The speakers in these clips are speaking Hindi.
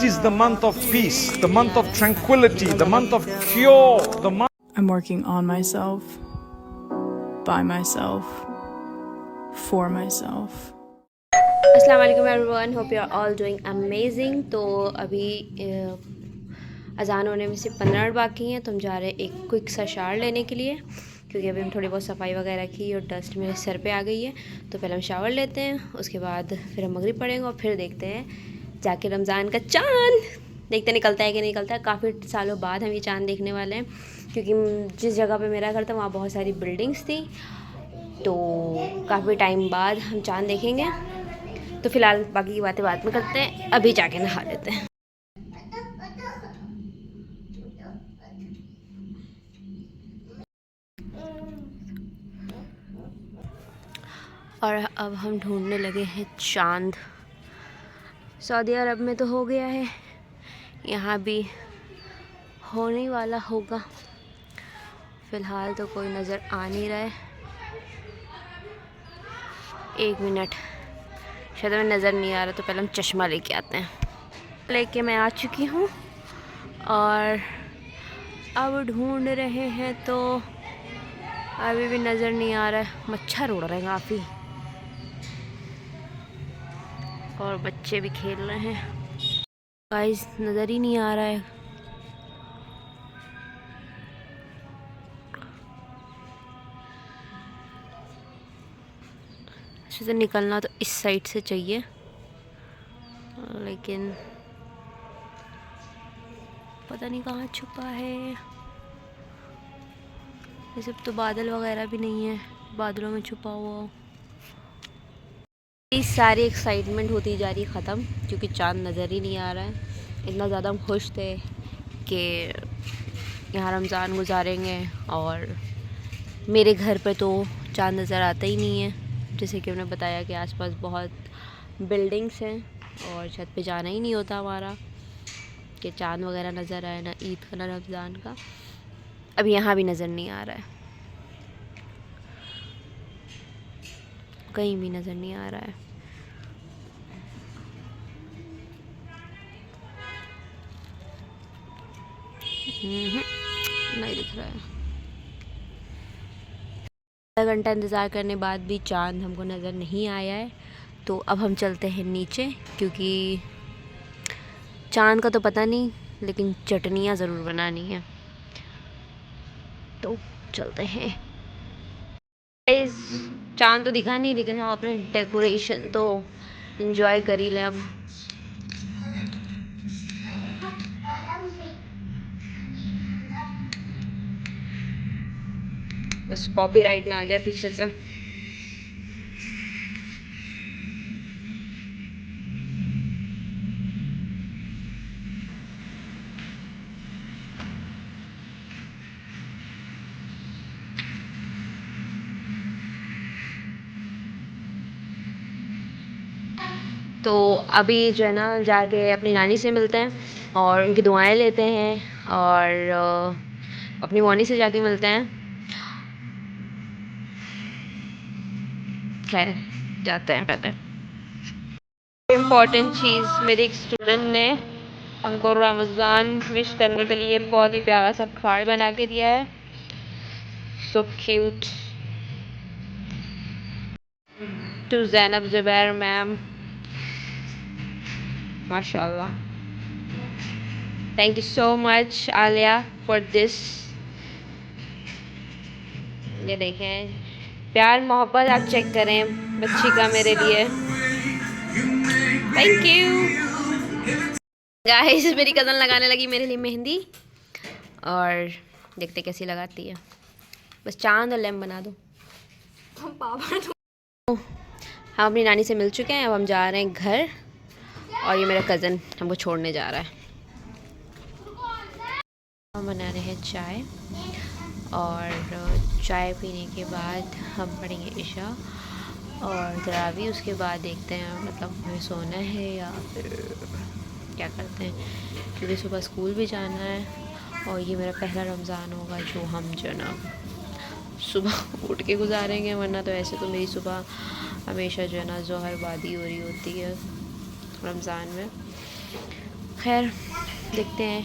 is the month of peace, the month of tranquility, the month of cure, the month. I'm working on myself, by myself, for myself. अस्सलाम वालेकुम everyone, hope you are all doing amazing. तो अभी अज़ान होने में सिर्फ 15 मिनट बाकी हैं, तो हम जा रहे हैं एक क्विक सा शावर लेने के लिए, क्योंकि अभी हम थोड़ी बहुत सफाई वगैरह की और डस्ट मेरे सर पे आ गई है। तो पहले हम शावर लेते हैं, उसके बाद फिर हम मगरिब पढ़ेंगे और फिर देखते हैं जाके रमज़ान का चाँद, देखते निकलता है कि नहीं निकलता है। काफ़ी सालों बाद हम ये चाँद देखने वाले हैं, क्योंकि जिस जगह पे मेरा घर था वहाँ बहुत सारी बिल्डिंग्स थी, तो काफ़ी टाइम बाद हम चाँद देखेंगे। तो फिलहाल बाकी की बातें बाद में करते हैं, अभी जाके नहा लेते हैं। और अब हम ढूंढने लगे हैं चांद। सऊदी अरब में तो हो गया है, यहाँ भी होने वाला होगा। फ़िलहाल तो कोई नज़र आ नहीं रहा है। 1 मिनट, शायद हमें नज़र नहीं आ रहा, तो पहले हम चश्मा लेके आते हैं। लेके मैं आ चुकी हूँ और अब ढूंढ रहे हैं, तो अभी भी नज़र नहीं आ रहा है। मच्छर उड़ रहे हैं काफ़ी और बच्चे भी खेल रहे हैं। गाइस नज़र ही नहीं आ रहा है। अच्छे से निकलना तो इस साइड से चाहिए, लेकिन पता नहीं कहाँ छुपा है। ये सब तो बादल वगैरह भी नहीं है, बादलों में छुपा हुआ। इस सारी एक्साइटमेंट होती जा रही है ख़त्म, क्योंकि चाँद नज़र ही नहीं आ रहा है। इतना ज़्यादा हम खुश थे कि यहाँ रमज़ान गुजारेंगे, और मेरे घर पे तो चाँद नज़र आता ही नहीं है। जैसे कि उन्होंने बताया कि आसपास बहुत बिल्डिंग्स हैं और छत पे जाना ही नहीं होता हमारा कि चाँद वगैरह नज़र आए, ना ईद का ना रमज़ान का। अब यहाँ भी नज़र नहीं आ रहा है, कहीं भी नज़र नहीं आ रहा है। नहीं दिख रहा है। आधा घंटा इंतज़ार करने बाद भी चाँद हमको नज़र नहीं आया है। तो अब हम चलते हैं नीचे, क्योंकि चाँद का तो पता नहीं, लेकिन चटनियाँ ज़रूर बनानी है, तो चलते हैं। इस चाँद तो दिखा नहीं, लेकिन हम अपने डेकोरेशन तो एंजॉय कर ही लें अब। बस कॉपीराइट ना आ जाए पीछे से। तो अभी जो है ना जाके अपनी नानी से मिलते हैं और उनकी दुआएं लेते हैं, और अपनी मौनी से जाके मिलते हैं। खैर जाते हैं पहले। इम्पॉर्टेंट चीज़, मेरी एक स्टूडेंट ने हमको रमज़ान विश करने के लिए बहुत ही प्यारा सा कार्ड बना के दिया है। So cute. To Zainab Zubair ma'am, माशाल्लाह। Thank you so much Aliya for this. ये देखें, प्यार मोहब्बत आप चेक करें बच्ची का मेरे लिए। Thank you guys. मेरी कज़न लगाने लगी मेरे लिए मेहंदी, और देखते कैसी लगाती है। बस चांद और लैम्प बना दो। हम अपनी नानी से मिल चुके हैं, अब हम जा रहे हैं घर, और ये मेरा कज़न हमको छोड़ने जा रहा है। हम बना रहे हैं चाय, और चाय पीने के बाद हम पढ़ेंगे इशा और तरावी। उसके बाद देखते हैं मतलब हमें सोना है या फिर क्या करते हैं, क्योंकि सुबह स्कूल भी जाना है, और ये मेरा पहला रमज़ान होगा जो हम जो ना सुबह उठ के गुजारेंगे, वरना तो ऐसे तो मेरी सुबह हमेशा जो है ना ज़ोहर बादी हो रही होती है रमज़ान में। खैर देखते हैं,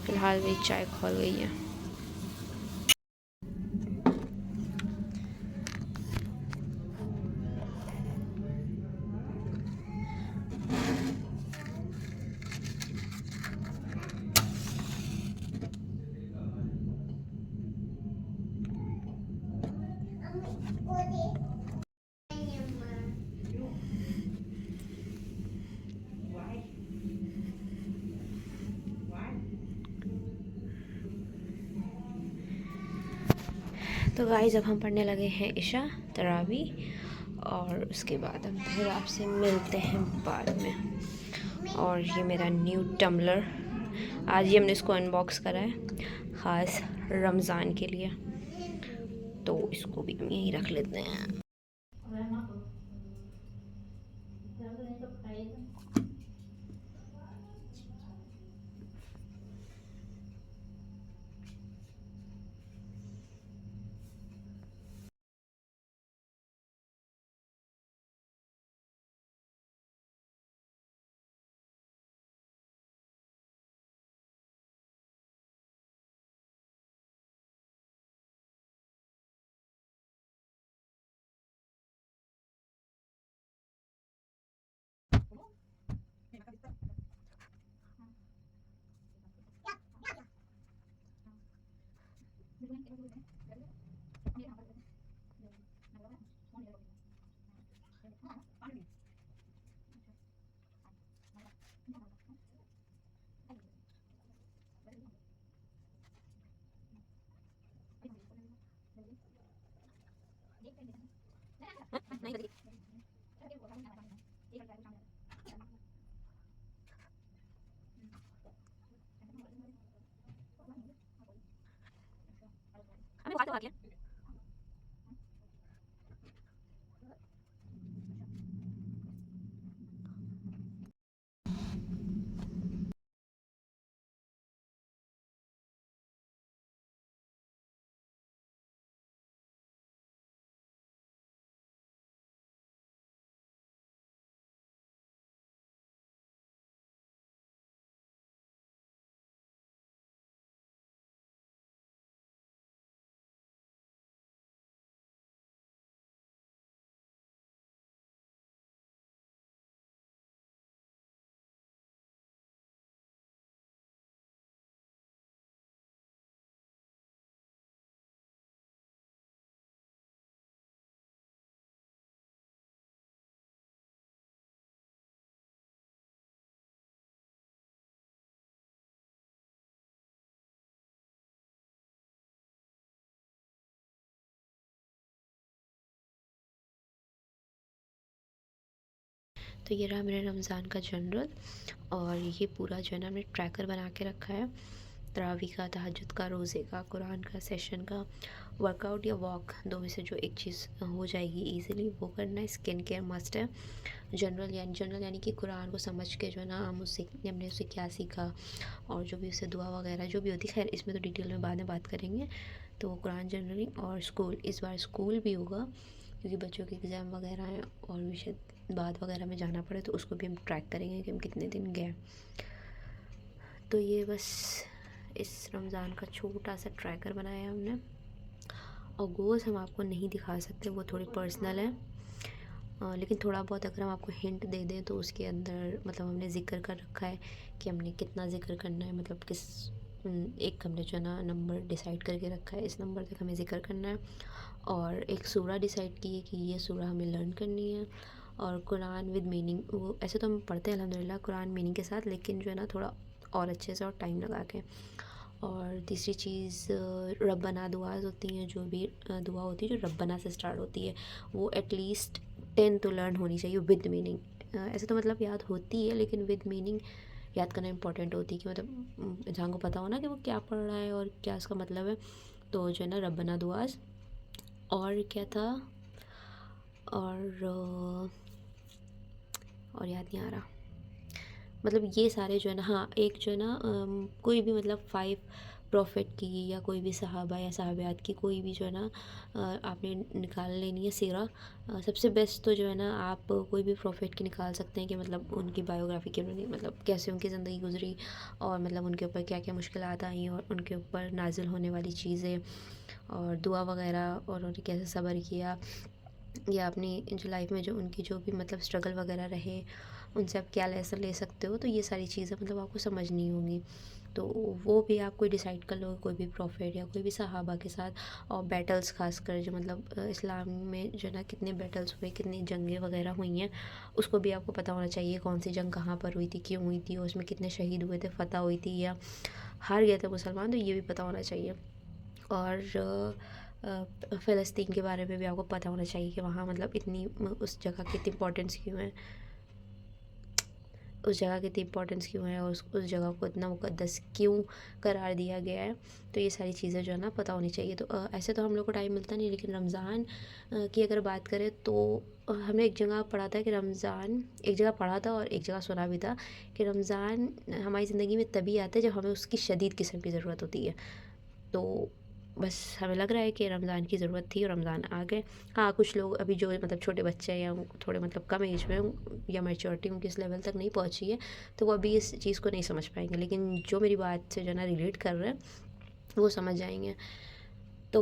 फ़िलहाल मेरी चाय खोल गई है। तो गाइस अब हम पढ़ने लगे हैं इशा तरावी, और उसके बाद हम फिर आपसे मिलते हैं बाद में। और ये मेरा न्यू टम्बलर, आज ही हमने इसको अनबॉक्स करा है ख़ास रमज़ान के लिए, तो इसको भी हम यहीं रख लेते हैं। तो ये रहा मेरे रमज़ान का जनरल, और ये पूरा जो है ना हमने ट्रैकर बना के रखा है, तरावी का, तहज्जुद का, रोज़े का, कुरान का, सेशन का, वर्कआउट या वॉक, दो में से जो एक चीज़ हो जाएगी इजीली वो करना है। स्किन केयर मस्ट है। जनरल यानी कि कुरान को समझ के जो है ना हम उससे हमने उससे क्या सीखा, और जो भी उससे दुआ वगैरह जो भी होती है, खैर इसमें तो डिटेल में बाद में बात करेंगे। तो कुरान जनरली, और स्कूल, इस बार स्कूल भी होगा क्योंकि बच्चों के एग्ज़ाम वगैरह हैं और भी शायद बाद वगैरह में जाना पड़े, तो उसको भी हम ट्रैक करेंगे कि हम कितने दिन गए। तो ये बस इस रमज़ान का छोटा सा ट्रैकर बनाया हमने, और गोल्स हम आपको नहीं दिखा सकते, वो थोड़ी पर्सनल है, लेकिन थोड़ा बहुत अगर हम आपको हिंट दे दें तो उसके अंदर मतलब हमने ज़िक्र कर रखा है कि हमने कितना ज़िक्र करना है, मतलब किस एक हमने जो है ना नंबर डिसाइड करके रखा है, इस नंबर तक हमें ज़िक्र करना है, और एक सूरा डिसाइड की है कि ये सूरा हमें लर्न करनी है, और कुरान विद मीनिंग, वो ऐसे तो हम पढ़ते हैं अल्हम्दुलिल्लाह कुरान मीनिंग के साथ, लेकिन जो है ना थोड़ा और अच्छे से और टाइम लगा के। और तीसरी चीज़ रब्बाना दुआज़ होती हैं, जो भी दुआ होती है जो रब्बाना से स्टार्ट होती है, वो एटलीस्ट 10 तो लर्न होनी चाहिए विद मीनिंग। ऐसे तो मतलब याद होती है, लेकिन विद मीनिंग याद करना इंपॉर्टेंट होती है कि मतलब इंसान को पता हो ना कि वो क्या पढ़ रहा है और क्या उसका मतलब है। तो जो है ना रब्बाना दुआज़, और क्या था, और याद नहीं आ रहा, मतलब ये सारे जो है ना, हाँ एक जो है ना कोई भी मतलब प्रॉफिट की या कोई भी सहाबा या सहाबियात की कोई भी जो है ना आपने निकाल लेनी है सीरा। सबसे बेस्ट तो जो है ना आप कोई भी प्रॉफिट की निकाल सकते हैं कि मतलब उनकी बायोग्राफी की, उन्होंने मतलब कैसे उनकी ज़िंदगी गुजरी और मतलब उनके ऊपर क्या क्या मुश्किलात आई और उनके ऊपर नाजिल होने वाली चीज़ें और दुआ वगैरह और उन्होंने कैसे सब्र किया, या अपनी जो लाइफ में जो उनकी जो भी मतलब स्ट्रगल वगैरह रहे उनसे आप क्या लेसन ले सकते हो। तो ये सारी चीज़ें मतलब आपको समझनी होंगी। तो वो भी आप कोई डिसाइड कर लो, कोई भी प्रॉफिट या कोई भी सहाबा के साथ। और बैटल्स खासकर जो मतलब इस्लाम में जो है ना कितने बैटल्स हुए, कितनी जंगें वगैरह हुई हैं, उसको भी आपको पता होना चाहिए। कौन सी जंग कहाँ पर हुई थी, क्यों हुई थी, और उसमें कितने शहीद हुए थे, फतह हुई थी या हार गए थे मुसलमान, तो ये भी पता होना चाहिए। और फ़लस्तीन के बारे में भी आपको पता होना चाहिए कि वहाँ मतलब इतनी उस जगह की इतनी इम्पोर्टेंस क्यों है, उस जगह की इतनी इम्पोर्टेंस क्यों है और उस जगह को इतना मुक़द्दस क्यों करार दिया गया है। तो ये सारी चीज़ें जो है ना पता होनी चाहिए। तो ऐसे तो हम लोग को टाइम मिलता नहीं, लेकिन रमज़ान की अगर बात करें तो हमने एक जगह पढ़ा था कि रमज़ान, एक जगह पढ़ा था और एक जगह सुना भी था कि रमज़ान हमारी ज़िंदगी में तभी आता है जब हमें उसकी शदीद किस्म की ज़रूरत होती है। तो बस हमें लग रहा है कि रमज़ान की ज़रूरत थी और रमज़ान आ गए। हाँ, कुछ लोग अभी जो मतलब छोटे बच्चे हैं या थोड़े मतलब कम एज में या मैच्योरिटी उनकी इस लेवल तक नहीं पहुंची है, तो वो अभी इस चीज़ को नहीं समझ पाएंगे, लेकिन जो मेरी बात से जो है ना रिलेट कर रहे हैं वो समझ जाएंगे। तो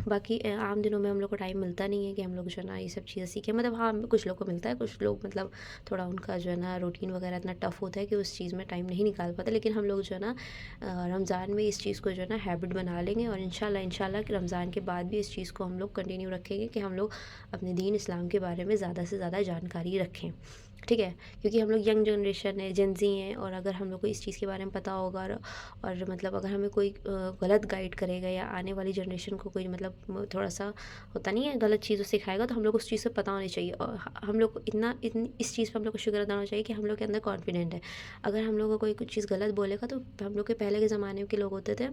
बाकी आम दिनों में हम लोग को टाइम मिलता नहीं है कि हम लोग जो है ना ये सब चीज़ें सीखें। मतलब हाँ, कुछ लोग को मिलता है, कुछ लोग मतलब थोड़ा उनका जो है ना रूटीन वगैरह इतना टफ़ होता है कि उस चीज़ में टाइम नहीं निकाल पाते। लेकिन हम लोग जो है ना रमज़ान में इस चीज़ को जो है ना हैबिट बना लेंगे और इंशाल्लाह कि रमज़ान के बाद भी इस चीज़ को हम लोग कंटिन्यू रखेंगे कि हम लोग अपने दीन इस्लाम के बारे में ज़्यादा से ज़्यादा जानकारी रखें। ठीक है, क्योंकि हम लोग यंग जनरेशन है, जेन ज़ी हैं, और अगर हम लोग को इस चीज़ के बारे में पता होगा और मतलब अगर हमें कोई गलत गाइड करेगा या आने वाली जनरेशन को कोई मतलब थोड़ा सा होता नहीं है गलत चीज़ सिखाएगा, तो हम लोग उस चीज़ से पता होनी चाहिए। और हम लोग को इतनी इस चीज़ पे हम लोग को शुक्र अदा होना चाहिए कि हम लोग के अंदर कॉन्फिडेंट है। अगर हम लोग को कोई कुछ चीज़ गलत बोलेगा, तो हम लोग के पहले के ज़माने के लोग होते थे,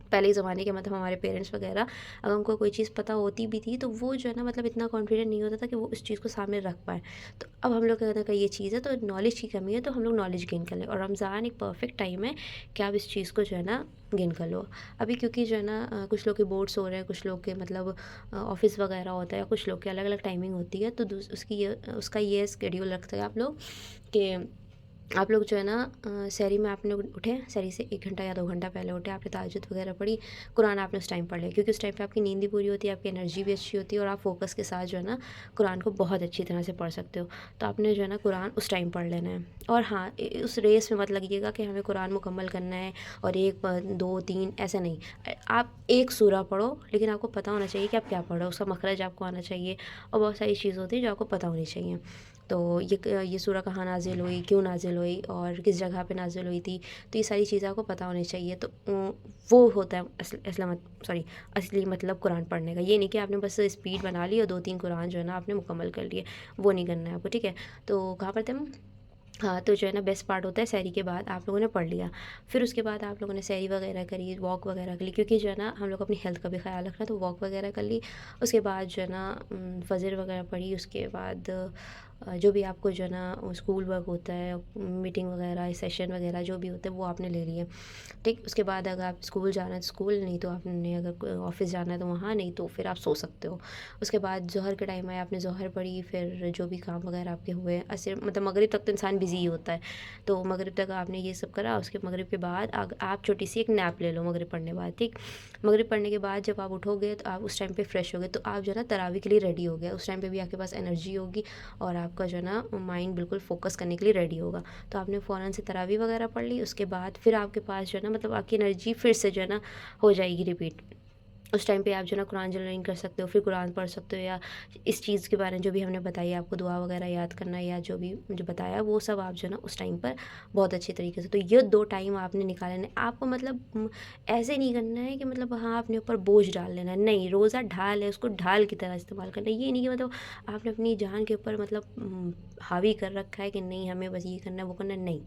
पहले के ज़माने के मतलब हमारे पेरेंट्स वगैरह, अगर उनको कोई चीज़ पता होती भी थी तो वो जो है ना मतलब इतना कॉन्फिडेंट नहीं होता था कि वो उस चीज़ को सामने रख पाए। तो अब हम लोग के अंदर ये चीज़ है, तो नॉलेज की कमी है, तो हम लोग नॉलेज गेन कर लें। और रमज़ान एक परफेक्ट टाइम है कि आप इस चीज़ को जो है ना गेन कर लो। अभी क्योंकि जो है ना कुछ लोग के बोर्ड्स हो रहे हैं, कुछ लोग के मतलब ऑफिस वगैरह होता है, कुछ लोग की अलग अलग टाइमिंग होती है, तो उसका ये स्केड्यूल रखते हैं आप लोग कि आप लोग जो है ना सहरी में आपने उठे, सहरी से 1 घंटा या 2 घंटा पहले उठे, आपने तहज्जुद वगैरह पढ़ी, कुरान आपने उस टाइम पढ़ लिया, क्योंकि उस टाइम पे आपकी नींद भी पूरी होती है, आपकी एनर्जी भी अच्छी होती है और आप फोकस के साथ जो है ना कुरान को बहुत अच्छी तरह से पढ़ सकते हो। तो आपने जो है ना कुरान उस टाइम पढ़ लेना है। और हाँ, उस रेस में मत लगिएगा कि हमें कुरान मुकम्मल करना है और 1 2 3 ऐसे नहीं। आप एक सूरा पढ़ो, लेकिन आपको पता होना चाहिए कि आप क्या पढ़ रहे हो, उसका मखरज आपको आना चाहिए और बहुत सारी चीज़ होती है जो आपको पता होनी चाहिए। तो ये सूरा कहाँ नाजिल हुई, क्यों नाजिल हुई और किस जगह पे नाजिल हुई थी, तो ये सारी चीज़ें आपको पता होनी चाहिए। तो वो होता है असली मतलब कुरान पढ़ने का। ये नहीं कि आपने बस स्पीड बना ली और 2-3 कुरान जो है ना आपने मुकम्मल कर लिए, वो नहीं करना है आपको। ठीक है, तो कहाँ पर थे हम? हाँ, तो जो है ना बेस्ट पार्ट होता है सहरी के बाद आप लोगों ने पढ़ लिया, फिर उसके बाद आप लोगों ने सहरी वगैरह करी, वॉक वगैरह कर ली, क्योंकि जो है ना हम लोग अपनी हेल्थ का भी ख्याल रखना, तो वॉक वगैरह कर ली। उसके बाद जो है ना फजर वगैरह पढ़ी, उसके बाद जो भी आपको जो है ना स्कूल वर्क होता है, मीटिंग वगैरह, सेशन वगैरह जो भी होते हैं वो आपने ले लिए। ठीक, उसके बाद अगर आप स्कूल जाना है तो स्कूल, नहीं तो आपने अगर ऑफिस जाना है तो वहाँ, नहीं तो फिर आप सो सकते हो। उसके बाद ज़ोहर के टाइम आया, आपने ज़ोहर पढ़ी, फिर जो भी काम वगैरह आपके हुए, असर मतलब मगरिब तक तो इंसान बिज़ी ही होता है, तो मगरिब तक आपने ये सब करा। उसके मगरिब के बाद आप छोटी सी एक नैप ले लो मगरिब पढ़ने के बाद। ठीक, मगरिब पढ़ने के बाद जब आप उठोगे तो आप उस टाइम पे फ्रेश होगे, तो आप जो है ना तरावी के लिए रेडी हो गए, उस टाइम पे भी आपके पास एनर्जी होगी और आपका जो है ना माइंड बिल्कुल फोकस करने के लिए रेडी होगा। तो आपने फ़ौरन से तरावी वगैरह पढ़ ली, उसके बाद फिर आपके पास जो है ना मतलब आपकी एनर्जी फिर से जो है ना हो जाएगी रिपीट। उस टाइम पे आप जो है ना कुरान जर्नलिंग कर सकते हो, फिर कुरान पढ़ सकते हो, या इस चीज़ के बारे में जो भी हमने बताई आपको, दुआ वगैरह याद करना या जो भी मुझे बताया, वो सब आप जो है ना उस टाइम पर बहुत अच्छे तरीके से, तो ये 2 टाइम आपने निकाले हैं। आपको मतलब ऐसे नहीं करना है कि मतलब हाँ अपने ऊपर बोझ डाल लेना है, नहीं, रोज़ा ढाल है, उसको ढाल की तरह इस्तेमाल करना है। ये नहीं कि मतलब आपने अपनी जान के ऊपर मतलब हावी कर रखा है कि नहीं हमें बस ये करना है वो करना है, नहीं।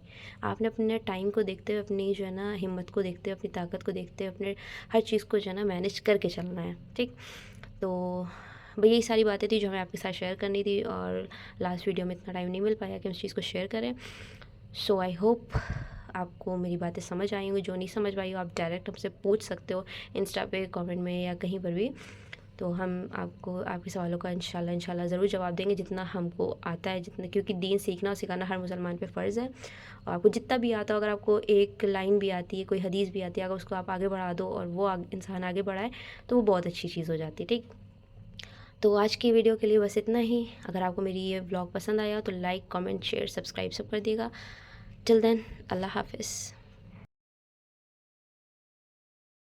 आपने अपने टाइम को देखते हुए, अपनी जो है ना हिम्मत को देखते हुए, अपनी ताकत को देखते हुए, अपने हर चीज़ को जो है ना मैनेज करके चलना है। ठीक, तो भाई यही सारी बातें थी जो हमें आपके साथ शेयर करनी थी, और लास्ट वीडियो में इतना टाइम नहीं मिल पाया कि हम इस चीज़ को शेयर करें। सो आई होप आपको मेरी बातें समझ आई होंगी। जो नहीं समझ पाई हो आप डायरेक्ट हमसे पूछ सकते हो इंस्टा पे, कमेंट में या कहीं पर भी। तो हम आपको आपके सवालों का इंशाल्लाह ज़रूर जवाब देंगे जितना हमको आता है, जितना, क्योंकि दीन सीखना और सिखाना हर मुसलमान पे फ़र्ज़ है। और आपको जितना भी आता हो, अगर आपको एक लाइन भी आती है, कोई हदीस भी आती है, अगर उसको आप आगे बढ़ा दो और वो इंसान आगे बढ़ाए तो वो बहुत अच्छी चीज़ हो जाती है। ठीक, तो आज की वीडियो के लिए बस इतना ही। अगर आपको मेरी ये व्लॉग पसंद आया तो लाइक, कमेंट, शेयर, सब्सक्राइब सब कर दिएगा। टिल देन, अल्लाह हाफ़िज़।